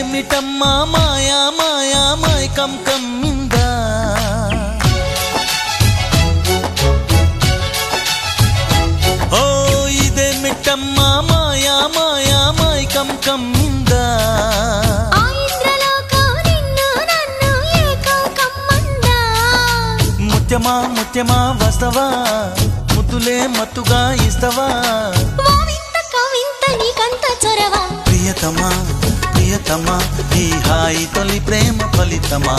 ఇదేమిటమ్మా మాయా మాయా మైకం కమ్మిందా ఓ ఇదేమిటమ్మా మాయా మాయా మైకం కమ్మిందా ముత్యమా ముత్యమా వస్తవా ముద్దులే మత్తుగా ఇస్తవా ప్రియతమా ప్రియతమా ఈ హాయి తొలి ప్రేమ ఫలితమా